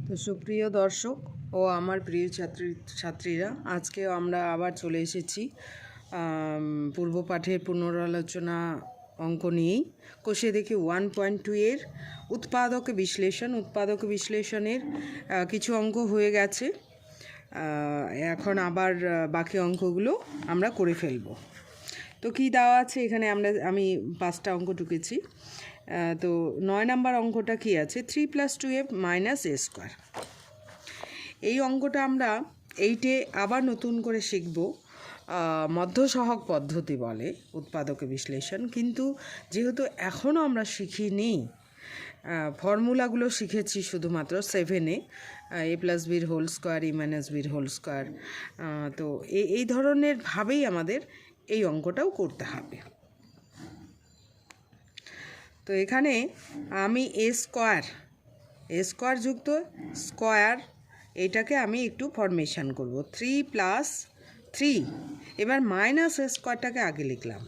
তো সুপ্রিয় দর্শক ও আমার প্রিয় ছাত্রীরা, আজকেও আমরা আবার চলে এসেছি পূর্ব পাঠের পুনরালোচনা অঙ্ক নিয়েই। কোষে দেখি 1.2 এর উৎপাদক বিশ্লেষণের কিছু অঙ্ক হয়ে গেছে। এখন আবার বাকি অঙ্কগুলো আমরা করে ফেলব। তো কি দেওয়া আছে এখানে? আমি 5টা অঙ্ক টুকেছি। তো 9 নম্বর অঙ্কটা কি আছে? 3 + 2a - a²। এই অঙ্কটা আমরা 8-এ আবার নতুন করে শিখব। মধ্যসহগ পদ্ধতি বলে উৎপাদক বিশ্লেষণ, কিন্তু যেহেতু এখনও আমরা শিখিনি, ফর্মুলাগুলো শিখেছি শুধুমাত্র 7-এ, a+b² e - b²। তো এই ধরনের ভাবেই আমাদের এই অঙ্কটাও করতে হবে। তো এখানে আমি a² যুক্ত স্কোয়ার, এটাকে আমি একটু ফরমেশন করব। 3 + 3, এবার -a² আগে লিখলাম,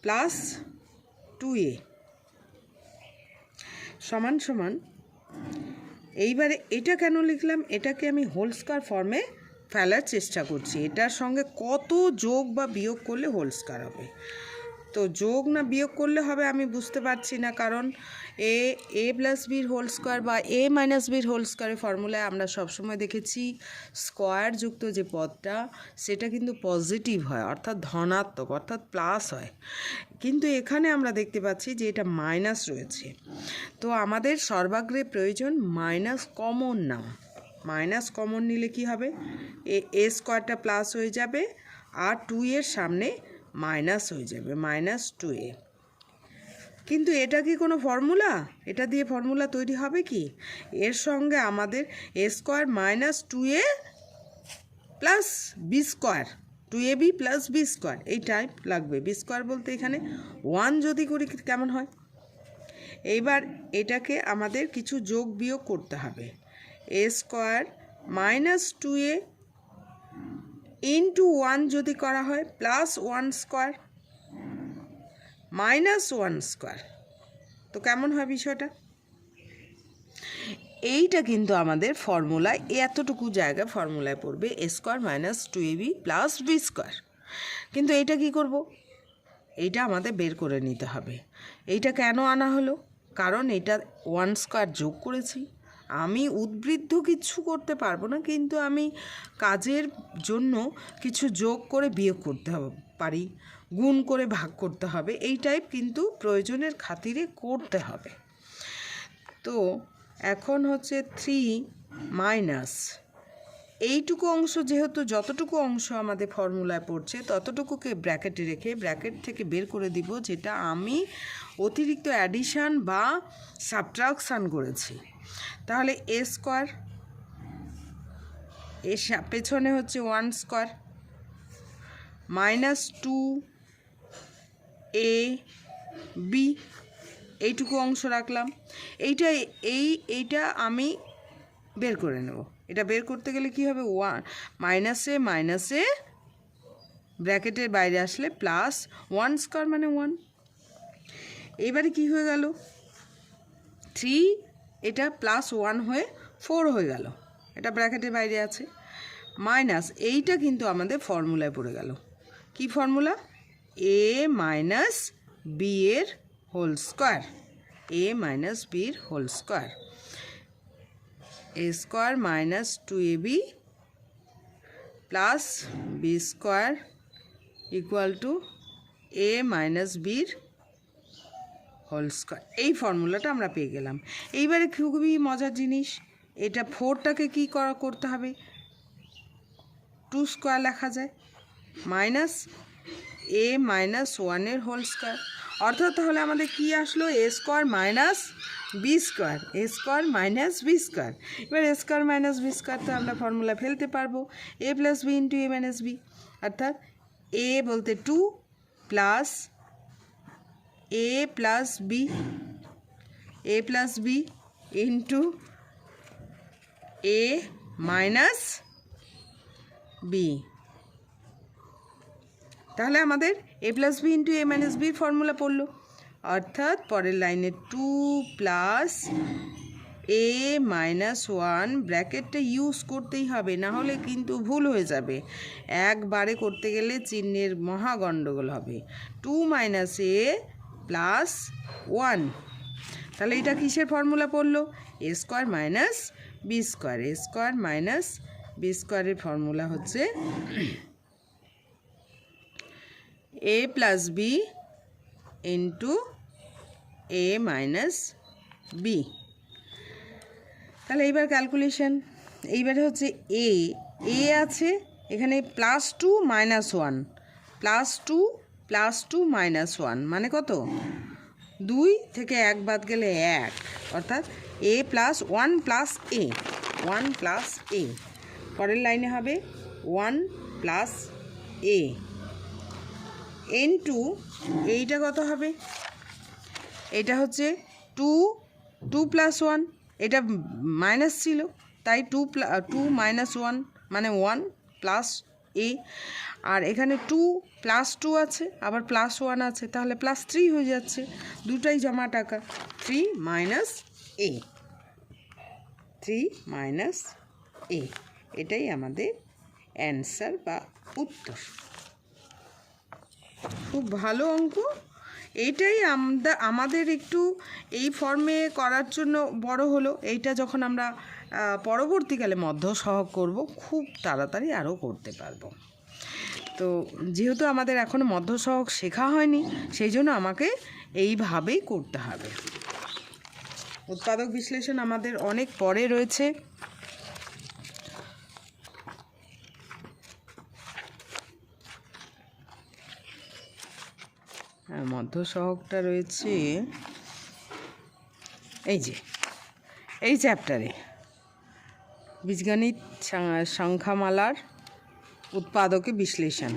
প্লাস 2a সমান সমান। এইবারে এটা কেন লিখলাম? এটাকে আমি হোল স্কোয়ার ফর্মে ফেলার চেষ্টা করছি। এটার সঙ্গে কত যোগ বা বিয়োগ করলে হোল স্কোয়ার হবে? তো যোগ না বিয়োগ করলে হবে আমি বুঝতে পারছি না, কারণ a+b² বা a - b² ফর্মুলায় আমরা সবসময় দেখেছি স্কোয়ার যুক্ত যে পদটা সেটা কিন্তু পজিটিভ হয়, অর্থাৎ ধনাত্মক, অর্থাৎ প্লাস হয়। কিন্তু এখানে আমরা দেখতে পাচ্ছি যে এটা মাইনাস রয়েছে। তো আমাদের সর্বাগ্রে প্রয়োজন মাইনাস কমন নাও। মাইনাস কমন নিলে কি হবে? a² প্লাস হয়ে যাবে, আর 2 এর সামনে মাইনাস হয়ে যাবে, -2a। কিন্তু এটা কি কোনো ফর্মুলা? এটা দিয়ে ফর্মুলা তৈরি হবে কি? এর সঙ্গে আমাদের a² - 2a + b², 2ab + b² এই টাইপ লাগবে। b² বলতে এখানে 1 যদি করি কেমন হয়? এইবার এটাকে আমাদের কিছু যোগ বিয়োগ করতে হবে। a² - 2a * 1 যদি করা হয়, +1² -1²। তো কেমন হয় বিষয়টা? এইটা কিন্তু আমাদের ফর্মুলায়, এতটুকু জায়গা ফর্মুলায় পড়বে a² - 2ab + b²। কিন্তু এইটা কি করব? এইটা আমাদের বের করে নিতে হবে। এইটা কেন আনা হলো? কারণ এটা 1² যোগ করেছি। আমি উদ্বৃদ্ধ কিছু করতে পারবো না, কিন্তু আমি কাজের জন্য কিছু যোগ করে বিয়োগ করতে পারি, গুণ করে ভাগ করতে হবে, এই টাইপ কিন্তু প্রয়োজনের খাতিরে করতে হবে। তো এখন হচ্ছে 3 - এইটুকু অংশ, যেহেতু যতটুকু অংশ আমাদের ফর্মুলায় পড়ছে ততটুকুকে ব্র্যাকেটে রেখে ব্র্যাকেট থেকে বের করে দিব যেটা আমি অতিরিক্ত অ্যাডিশান বা সাবট্রাকশান করেছি। তাহলে a², এর পেছনে হচ্ছে 1² -2ab, এইটুকু অংশ রাখলাম। এইটা আমি বের করে নেব। এটা বের করতে গেলে কি হবে? -a ব্র্যাকেটের বাইরে আসলে +1² মানে 1। এবারে কি হয়ে গেল? 3, এটা +1 হয়ে 4 হয়ে গেল, এটা ব্র্যাকেটের বাইরে আছে। মাইনাস এইটা কিন্তু আমাদের ফর্মুলায় পড়ে গেল। কি formula? a - b² a - b² a² - 2ab + b² = a - b² এই ফর্মুলাটা আমরা পেয়ে গেলাম। এইবারে খুবই মজার জিনিস, এটা 4টাকে কি করতে হবে? 2² লেখা যায়, -a - 1 2, অর্থাৎ তাহলে আমাদের কি আসলো? a² - b², a² - b²। এবার a² - b² তো আমরা ফর্মুলা ফেলতে পারবো, a + b * a - b, অর্থাৎ a বলতে 2 plus a + b into a - b। তাহলে আমাদের a + b * a - b formula পড়লো, অর্থাৎ পরের লাইনে 2 + এ মাইনাস ওয়ান ব্র্যাকেটটা ইউজ করতেই হবে, না হলে কিন্তু ভুল হয়ে যাবে, একবারে করতে গেলে চিহ্নের মহা গণ্ডগোল হবে। 2 মাইনাস এ প্লাস 1, তাহলে এটা কিসের ফর্মুলা পড়লো? এ স্কোয়ার মাইনাস বি স্কোয়ার। এ স্কোয়ার মাইনাস বি স্কোয়ারের ফর্মুলা হচ্ছে এ প্লাস বি ইন্টু এ মাইনাস বি। তাহলে এইবার ক্যালকুলেশন, এইবারে হচ্ছে এ আছে এখানে +2 -1, +2 -1 মানে কত? 2 থেকে 1 বাদ গেলে 1, অর্থাৎ a plus 1 plus a, 1 plus a. পরের লাইনে হবে 1 প্লাস এ ইন্টু এইটা কত হবে? এটা হচ্ছে 2 প্লাস 1, এটা মাইনাস ছিল তাই 2 - 1 মানে 1 প্লাস এ, আর এখানে 2 +2 আছে আবার +1 আছে, তাহলে +3 হয়ে যাচ্ছে, দুটাই জমা টাকা। 3 মাইনাস এ, 3 মাইনাস এ, এটাই আমাদের অ্যান্সার বা উত্তর। খুব ভালো অঙ্ক। এইটাই আমাদের একটু এই ফর্মে করার জন্য বড় হলো। এইটা যখন আমরা পরবর্তীকালে মধ্য সহগ করব, খুব তাড়াতাড়ি আরও করতে পারবো। তো যেহেতু আমাদের এখনও মধ্য সহগ শেখা হয়নি, সেই জন্য আমাকে এইভাবেই করতে হবে। উৎপাদক বিশ্লেষণ আমাদের অনেক পরে রয়েছে। মধ্য সহগটা রয়েছে এই চ্যাপ্টারে, বীজগণিত সংখ্যামালার উৎপাদকে বিশ্লেষণ।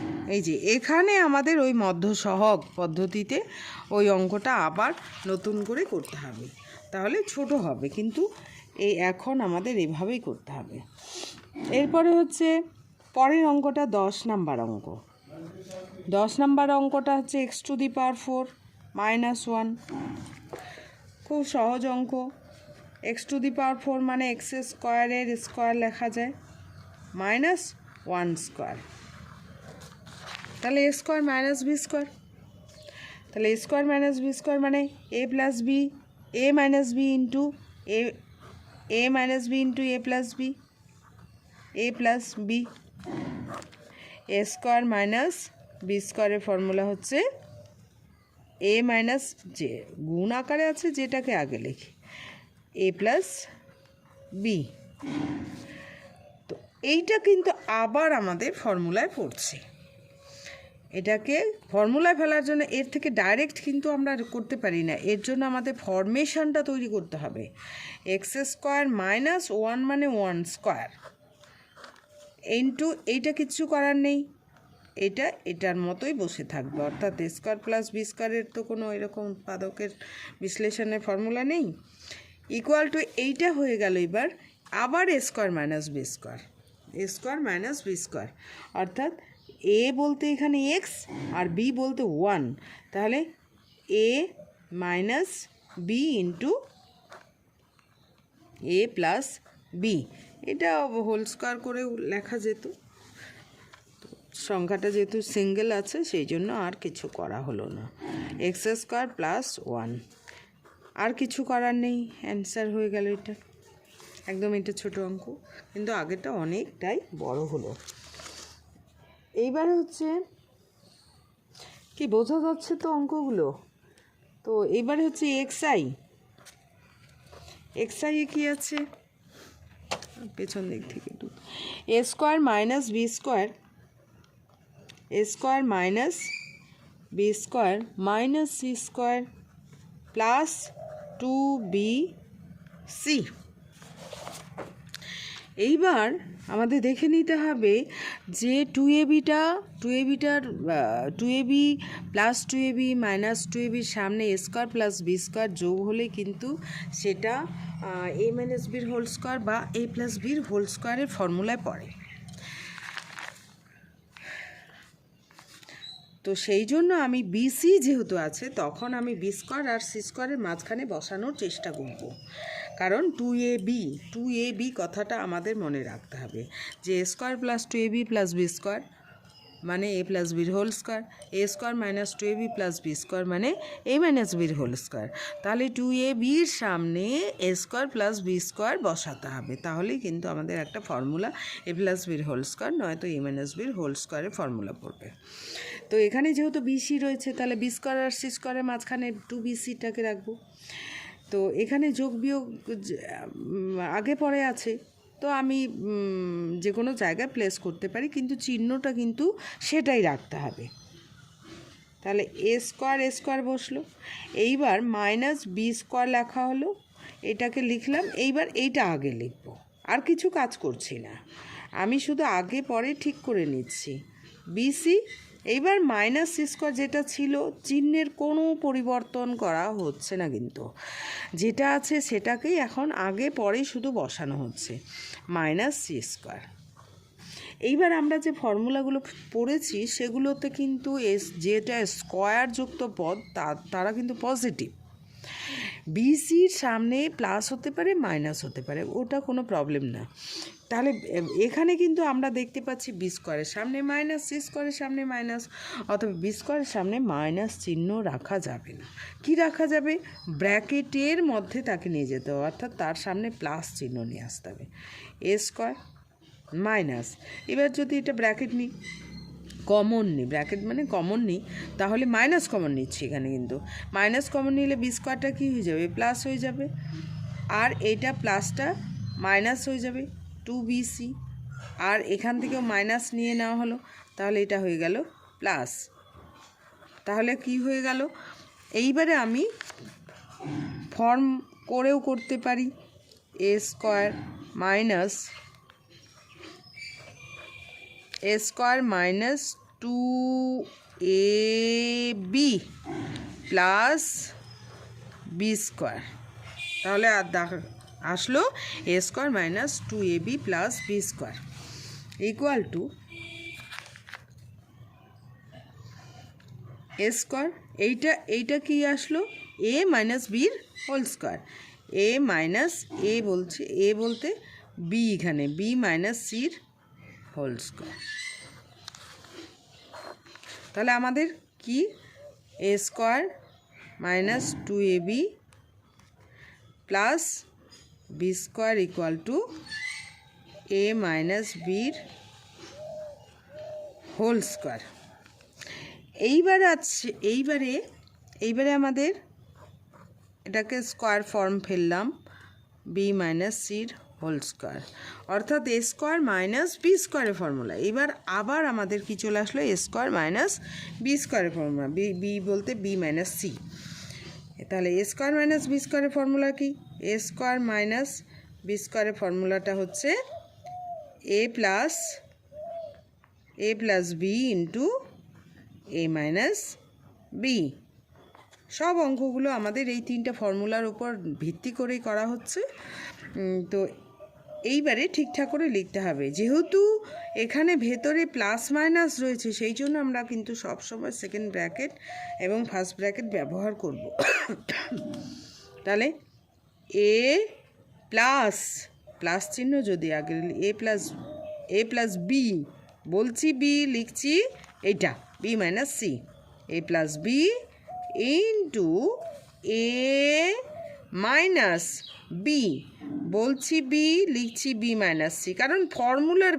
এখানে আমাদের ওই মধ্য সহগ পদ্ধতিতে ওই অঙ্কটা আবার নতুন করে করতে হবে, তাহলে ছোট হবে, কিন্তু এখন আমাদের এভাবেই করতে হবে। এরপরে হচ্ছে পরের অঙ্কটা 10 নাম্বার অঙ্ক। 10 নাম্বার অঙ্কটা হচ্ছে x⁴ -1। খুব সহজ অঙ্ক। x⁴ মানে x স্কোয়ারের স্কোয়ার লেখা যায়, -1 স্কোয়ার, তাহলে a square minus B square. তাহলে a square minus B square মানে a plus B, a minus B into a minus B into a plus B, a plus B. A square minus B স্কোয়ারের formula হচ্ছে A minus, যে গুণ আকারে আছে যেটাকে আগে লিখি, এ প্লাস বি। তো এইটা কিন্তু আবার আমাদের ফর্মুলায় পড়ছে। এটাকে ফর্মুলায় ফেলার জন্য এর থেকে ডাইরেক্ট কিন্তু আমরা করতে পারি না, এর জন্য আমাদের ফরমেশনটা তৈরি করতে হবে। x² - 1 মানে 1 স্কোয়ার ইন্টু এইটা কিচ্ছু করার নেই, এটার মতোই বসে থাকবে, অর্থাৎ a স্কোয়ার প্লাস বি স্কোয়ারের তো কোনো এরকম উৎপাদকের বিশ্লেষণের ফর্মুলা নেই, ইকুয়াল টু এইটা হয়ে গেল। এবার আবার a square minus B square, a square minus B square, অর্থাৎ a বলতে এখানে x আর b বলতে 1, তাহলে a minus B into a plus B. এটা হোল স্কোয়ার করে লেখা যেত, সংখ্যাটা যেহেতু সিঙ্গেল আছে সেই জন্য আর কিছু করা হলো না। x² প্লাস 1, আর কিছু করার নেই, অ্যান্সার হয়ে গেল এটা। একদম এটা ছোটো অঙ্ক, কিন্তু আগেরটা অনেকটাই বড় হলো। এইবারে হচ্ছে কি বোঝা যাচ্ছে তো অঙ্কগুলো। তো এইবারে হচ্ছে xi এ কী আছে পেছন দিক থেকে, a square minus B square, a square minus B square minus C square plus 2bc। এইবার আমাদের দেখে নিতে হবে যে 2ab প্লাস 2ab মাইনাস 2abর সামনে a square plus B square যোগ হলে কিন্তু সেটা a মাইনাস বির হোল স্কোয়ার বা a প্লাস বির হোল স্কোয়ারের ফর্মুলায় পড়ে। তো সেই জন্য আমি বিসি যেহেতু আছে, তখন আমি বি স্কোয়ার আর সি স্কোয়ারের মাঝখানে বসানোর চেষ্টা করব। কারণ 2ab কথাটা আমাদের মনে রাখতে হবে যে a square plus 2ab plus B square মানে a প্লাস বির whole square, a square minus 2ab plus B square মানে a মাইনাস বির হোল স্কোয়ার। তাহলে 2abর সামনে a square plus B square বসাতে হবে, তাহলেই কিন্তু আমাদের একটা ফর্মুলা a প্লাস বির হোল স্কোয়ার নয়তো a মাইনাস বির হোল স্কোয়ারের ফর্মুলা পড়বে। তো এখানে যেহেতু বিসি রয়েছে তাহলে বি স্কোয়ার আর সি স্কোয়ারের মাঝখানে 2bcটাকে রাখবো। তো এখানে যোগ বিয়োগ আগে পরে আছে, তো আমি যে কোনো জায়গায় প্লেস করতে পারি, কিন্তু চিহ্নটা কিন্তু সেটাই রাখতে হবে। তাহলে এ স্কোয়ার বসলো। এইবার মাইনাস বি স্কোয়ার লেখা হলো, এটাকে লিখলাম। এইবার এইটা আগে লিখব, আর কিছু কাজ করছি না, আমি শুধু আগে পরে ঠিক করে নিচ্ছি বিসি। এইবার মাইনাস সি স্কোয়ার যেটা ছিল চিহ্নের কোনো পরিবর্তন করা হচ্ছে না, কিন্তু যেটা আছে সেটাকেই এখন আগে পরে শুধু বসানো হচ্ছে, মাইনাস সি স্কোয়ার। এইবার আমরা যে ফর্মুলাগুলো পড়েছি সেগুলোতে কিন্তু যেটা স্কোয়ারযুক্ত পদ তারা কিন্তু পজিটিভ। বিসির সামনে প্লাস হতে পারে মাইনাস হতে পারে, ওটা কোনো প্রবলেম না। তাহলে এখানে কিন্তু আমরা দেখতে পাচ্ছি বি স্কোয়ারের সামনে মাইনাস, সি স্কোয়ারের সামনে মাইনাস, অথবা বি স্কোয়ারের সামনে মাইনাস চিহ্ন রাখা যাবে না। কি রাখা যাবে? ব্র্যাকেটের মধ্যে তাকে নিয়ে যেতে হবে, অর্থাৎ তার সামনে প্লাস চিহ্ন নিয়ে আসতে হবে। এ স্কোয়ার মাইনাস, এবার যদি এটা ব্র্যাকেট নিই, কমন নিই, ব্র্যাকেট মানে কমন নিই, তাহলে মাইনাস কমন নিচ্ছি এখানে, কিন্তু মাইনাস কমন নিলে বি স্কোয়ারটা কী হয়ে যাবে? প্লাস হয়ে যাবে, আর এইটা প্লাসটা মাইনাস হয়ে যাবে 2bc, আর এখান থেকেও মাইনাস নিয়ে নেওয়া হলো, তাহলে এটা হয়ে গেল প্লাস। তাহলে কি হয়ে গেল? এইবারে আমি ফর্ম করেও করতে পারি, a square minus 2ab plus B square. তাহলে আর আসলো a square minus 2ab plus B square equal to a square. এইটা কি আসলো? এ মাইনাস বির whole square. A minus a বলতে বি, এখানে বি মাইনাস সির হোল স্কোয়ার। তাহলে আমাদের কি? A square minus 2ab plus B square equal to a minus বির হোল স্কোয়ার। এইবারে আমাদের এটাকে স্কোয়ার ফর্ম ফেললাম, বি মাইনাস সির হোল স্কোয়ার, অর্থাৎ এ স্কোয়ার মাইনাস বি স্কোয়ারের ফর্মুলা। এবার আবার আমাদের কি চলে আসলো? এ স্কোয়ার মাইনাস বি স্কোয়ারের ফর্মুলা, বি বলতে বি মাইনাস সি। তাহলে এ স্কোয়ার মাইনাস বি স্কোয়ারের ফর্মুলা কি? এ স্কোয়ার মাইনাস বি স্কোয়ারের ফর্মুলাটা হচ্ছে এ প্লাস বি ইন্টু এ মাইনাস বি। সব অঙ্কগুলো আমাদের এই তিনটা ফর্মুলার উপর ভিত্তি করেই করা হচ্ছে। তো এইবারে ঠিকঠাক করে লিখতে হবে, যেহেতু এখানে ভেতরে প্লাস মাইনাস রয়েছে সেই জন্য আমরা কিন্তু সবসময় সেকেন্ড ব্র্যাকেট এবং ফার্স্ট ব্র্যাকেট ব্যবহার করব। তাহলে এ প্লাস চিহ্ন যদি আগে এ প্লাস বি, বলছি বি, লিখছি এইটা বি মাইনাস সি, এ প্লাস বি ইন্টু এ মাইনাস বি, বলছি বি, লিখছি বি মাইনাস সি, কারণ ফর্মুলার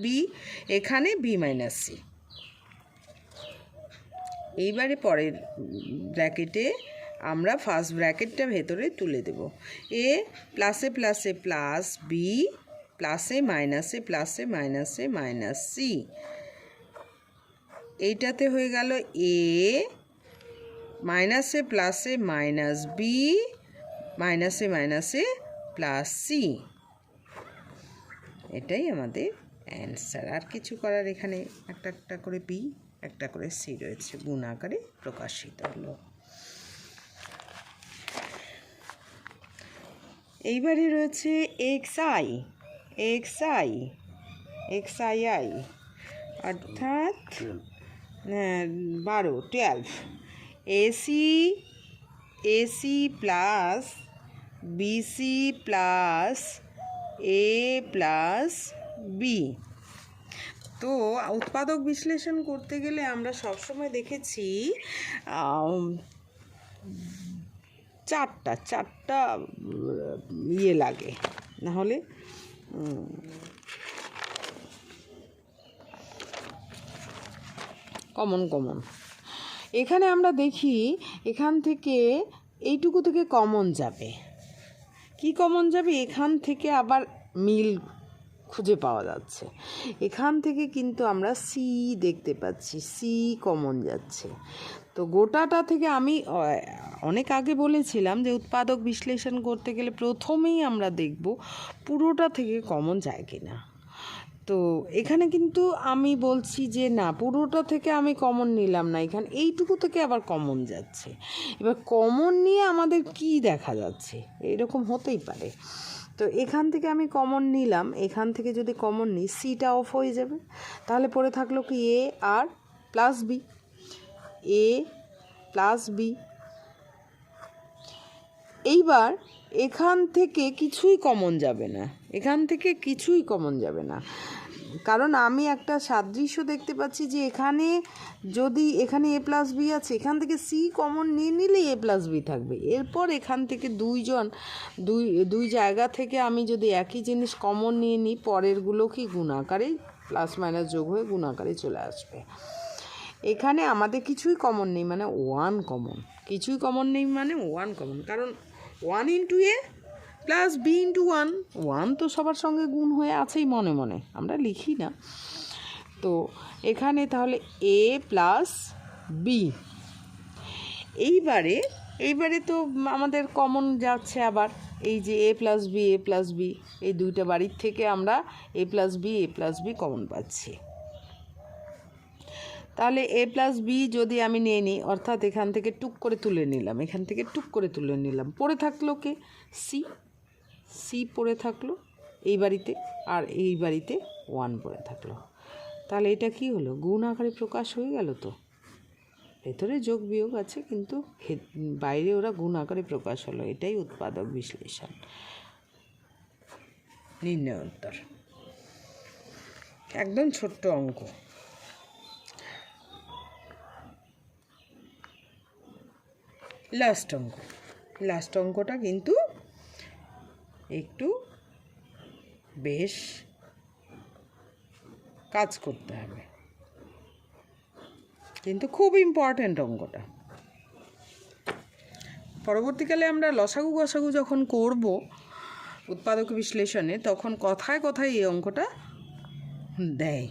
বি এখানে বি মাইনাস সি। এইবারে পরের ব্র্যাকেটে আমরা ফার্স্ট ব্র্যাকেটটা ভেতরে তুলে দেব। এ প্লাসে প্লাস বি প্লাসে মাইনাসে মাইনাস সি, এইটাতে হয়ে গেল এ মাইনাসে প্লাসে মাইনাস বি মাইনাসে প্লাস সি। এটাই আমাদের অ্যান্সার। আর কিছু করার এখানে একটা করে বি একটা করে সি রয়েছে, গুণ আকারে প্রকাশিত হলো। এইবারে রয়েছে এক্সআই অর্থাৎ 12 এসি প্লাস বিসি প্লাস এ প্লাস বি। তো উৎপাদক বিশ্লেষণ করতে গেলে আমরা সবসময় দেখেছি চারটা ইয়ে লাগে, নাহলে কমন এখানে আমরা দেখি এখান থেকে এইটুকু থেকে কমন যাবে। কি কমন যাবে? এখান থেকে আবার মিল খুঁজে পাওয়া যাচ্ছে। এখান থেকে কিন্তু আমরা সি দেখতে পাচ্ছি, সি কমন যাচ্ছে। তো গোটাটা থেকে আমি অনেক আগে বলেছিলাম যে উৎপাদক বিশ্লেষণ করতে গেলে প্রথমেই আমরা দেখব পুরোটা থেকে কমন যায় কি না। তো এখানে কিন্তু আমি বলছি যে না, পুরোটা থেকে আমি কমন নিলাম না, এখানে এইটুকু থেকে আবার কমন যাচ্ছে। এবার কমন নিয়ে আমাদের কি দেখা যাচ্ছে, এরকম হতেই পারে। তো এখান থেকে আমি কমন নিলাম, এখান থেকে যদি কমন নিই সিটা অফ হয়ে যাবে, তাহলে পড়ে থাকলো কি এ আর plus B, a plus B. এইবার এখান থেকে কিছুই কমন যাবে না, এখান থেকে কিছুই কমন যাবে না, কারণ আমি একটা সাদৃশ্য দেখতে পাচ্ছি যে এখানে যদি এখানে এ প্লাস বি আছে, এখান থেকে সি কমন নিয়ে নিলে এ প্লাস বি থাকবে। এরপর এখান থেকে দুই জায়গা থেকে আমি যদি একই জিনিস কমন নিয়ে নিই, পরেরগুলো কি গুণাকারেই প্লাস মাইনাস যোগ হয়ে গুণাকারে চলে আসবে। এখানে আমাদের কিছুই কমন নেই মানে ওয়ান কমন, কিছুই কমন নেই মানে ওয়ান কমন, কারণ one into a plus b into one, one তো সবার সঙ্গে গুণ হয়ে আছেই মনে মনে, আমরা লিখি না। তো এখানে তাহলে এ প্লাস বি। এইবারে তো আমাদের কমন যাচ্ছে আবার, এই যে এ প্লাস বি, এই দুইটা বাড়ির থেকে আমরা এ প্লাস বি কমন পাচ্ছি। তাহলে এ প্লাস বি যদি আমি নিয়ে নিই, অর্থাৎ এখান থেকে টুক করে তুলে নিলাম, পড়ে থাকলো কে সি পড়ে থাকলো এই বাড়িতে, আর এই বাড়িতে ওয়ান পড়ে থাকলো। তাহলে এটা কি হলো? গুণ আকারে প্রকাশ হয়ে গেল। তো ভেতরে যোগ বিয়োগ আছে কিন্তু বাইরে ওরা গুণ আকারে প্রকাশ হলো। এটাই উৎপাদক বিশ্লেষণ। নির্ণয় উত্তর, একদম ছোট্ট অঙ্ক। লাস্ট অঙ্কটা কিন্তু একটু বেশ কাজ করতে হবে, কিন্তু খুব ইম্পর্ট্যান্ট অঙ্কটা। পরবর্তীকালে আমরা লসাগু গসাগু যখন করব উৎপাদক বিশ্লেষণে, তখন কথায় কথায় এই অঙ্কটা দেয়।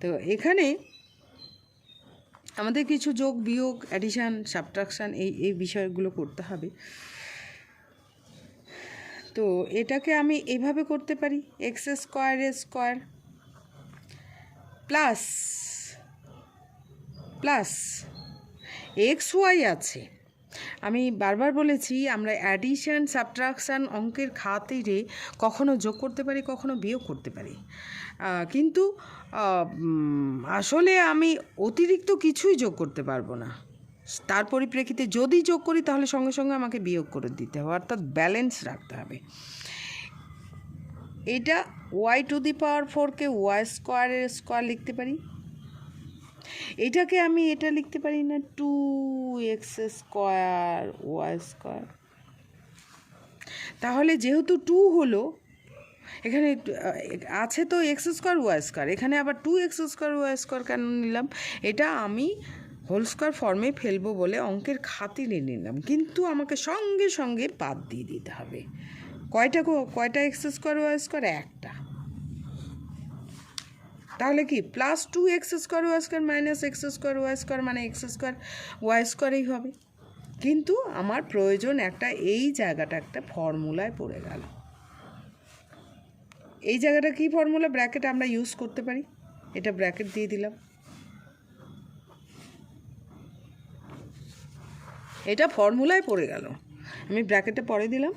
তো এখানে আমাদের কিছু যোগ বিয়োগ, অ্যাডিশান, সাবট্রাকশান এই বিষয়গুলো করতে হবে। তো এটাকে আমি এইভাবে করতে পারি, X square plus X Y আছে। আমি বারবার বলেছি আমরা অ্যাডিশান সাবট্রাকশান অঙ্কের খাতিরে কখনো যোগ করতে পারি, কখনো বিয়োগ করতে পারি, কিন্তু আসলে আমি অতিরিক্ত কিছুই যোগ করতে পারবো না। তার পরিপ্রেক্ষিতে যদি যোগ করি তাহলে সঙ্গে সঙ্গে আমাকে বিয়োগ করে দিতে হবে, অর্থাৎ ব্যালেন্স রাখতে হবে। এটা y⁴কে y² লিখতে পারি। এটাকে আমি এটা লিখতে পারি না 2x² y²। তাহলে যেহেতু 2 হলো, এখানে আছে তো x² y², এখানে আবার 2x² y² কেন নিলাম? এটা আমি হোল স্কোয়ার ফর্মে ফেলবো বলে অঙ্কের খাতিরে নিলাম, কিন্তু আমাকে সঙ্গে সঙ্গে বাদ দিয়ে দিতে হবে। কয়টা x² y²? একটা। তাহলে কি plus 2x² y² minus x² y² মানে x² y²ই হবে। কিন্তু আমার প্রয়োজন একটা, এই জায়গাটা একটা ফর্মুলায় পড়ে গেল। এই জায়গাটা কি ফর্মুলা? ব্র্যাকেট আমরা ইউজ করতে পারি, এটা ব্র্যাকেট দিয়ে দিলাম, এটা ফর্মুলায় পড়ে গেল। আমি ব্র্যাকেটে পরে দিলাম,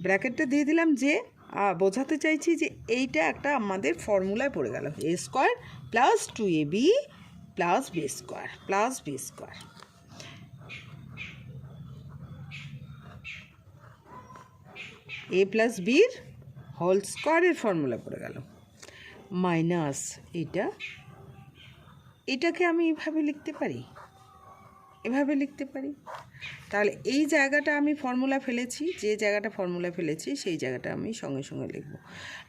ব্র্যাকেটটা দিয়ে দিলাম, যে বোঝাতে চাইছি যে এইটা একটা আমাদের ফর্মুলায় পড়ে গেল, a² plus 2ab plus b²। এ প্লাস বির হোল স্কোয়ারের ফর্মুলা পড়ে গেল, মাইনাস এটাকে আমি এভাবে লিখতে পারি, তাহলে এই জায়গাটা আমি ফর্মুলা ফেলেছি, যে জায়গাটা ফর্মুলা ফেলেছি সেই জায়গাটা আমি সঙ্গে সঙ্গে লিখব,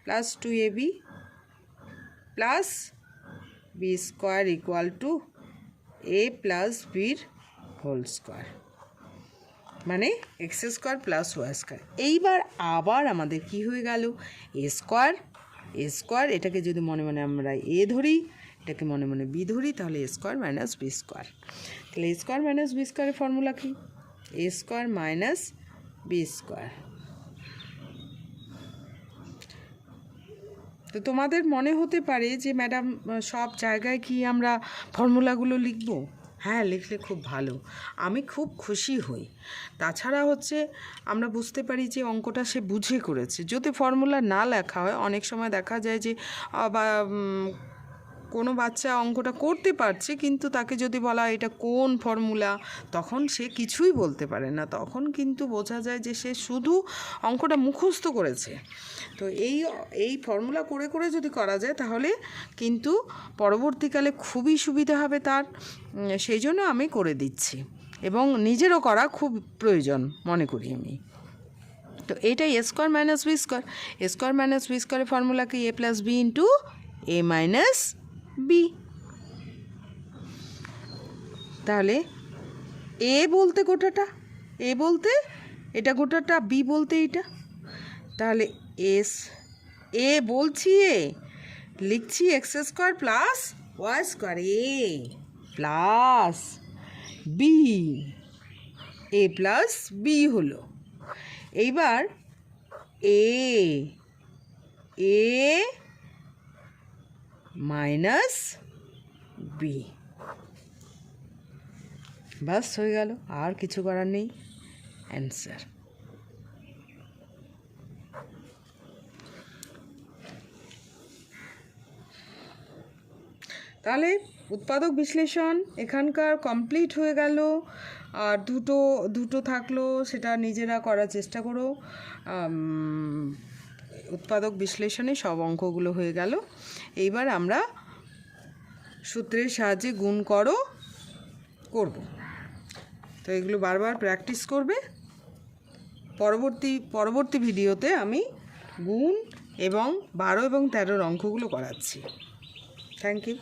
plus 2ab plus B square equal to A plus বির হোল স্কোয়ার, মানে X square plus Y square. এইবার আবার আমাদের কি হয়ে গেল, এ স্কোয়ার, এটাকে যদি মনে মনে আমরা এ ধরি, এটাকে মনে মনে বি ধরি, তাহলে এ স্কোয়ার মাইনাস বি স্কোয়ার। তাহলে এ স্কোয়ার মাইনাস বি স্কোয়ারের ফর্মুলা কি, a square minus B square. তো তোমাদের মনে হতে পারে যে ম্যাডাম সব জায়গায় কি আমরা ফর্মুলাগুলো লিখব? হ্যাঁ, লিখলে খুব ভালো, আমি খুব খুশি হই। তাছাড়া হচ্ছে আমরা বুঝতে পারি যে অঙ্কটা সে বুঝে করেছে। যদি ফর্মুলা না লেখা হয়, অনেক সময় দেখা যায় যে বা কোনো বাচ্চা অঙ্কটা করতে পারছে, কিন্তু তাকে যদি বলা হয় এটা কোন ফর্মুলা, তখন সে কিছুই বলতে পারে না, তখন কিন্তু বোঝা যায় যে সে শুধু অঙ্কটা মুখস্থ করেছে। তো এই ফর্মুলা করে করে যদি করা যায় তাহলে কিন্তু পরবর্তীকালে খুবই সুবিধা হবে তার, সেই জন্য আমি করে দিচ্ছি, এবং নিজেরও করা খুব প্রয়োজন মনে করি আমি। তো এইটাই এ স্কোয়ার মাইনাস বি স্কোয়ার, এ স্কোয়ার মাইনাস বি স্কোয়ারের ফর্মুলা কি, এ প্লাস বি ইন্টু এ মাইনাস বি। তাহলে এ বলতে গোটাটা, এ বলতে এটা গোটাটা, বি বলতে এইটা, তাহলে এ বলছি, লিখছি x square plus Y square, a plus B, a plus b হলো। এইবার এ মাইনাস বি, বাস হয়ে গেল, আর কিছু করার নেই, অ্যান্সার। তাহলে উৎপাদক বিশ্লেষণ এখানকার কমপ্লিট হয়ে গেল, আর দুটো থাকলো, সেটা নিজেরা করার চেষ্টা করো। উৎপাদক বিশ্লেষণে সব অঙ্কগুলো হয়ে গেল। এইবার আমরা সূত্রের সাহায্যে গুণ করব। তো এগুলো বারবার প্র্যাকটিস করবে। পরবর্তী ভিডিওতে আমি গুণ এবং 12 এবং 13 অঙ্কগুলো করাচ্ছি। Thank you.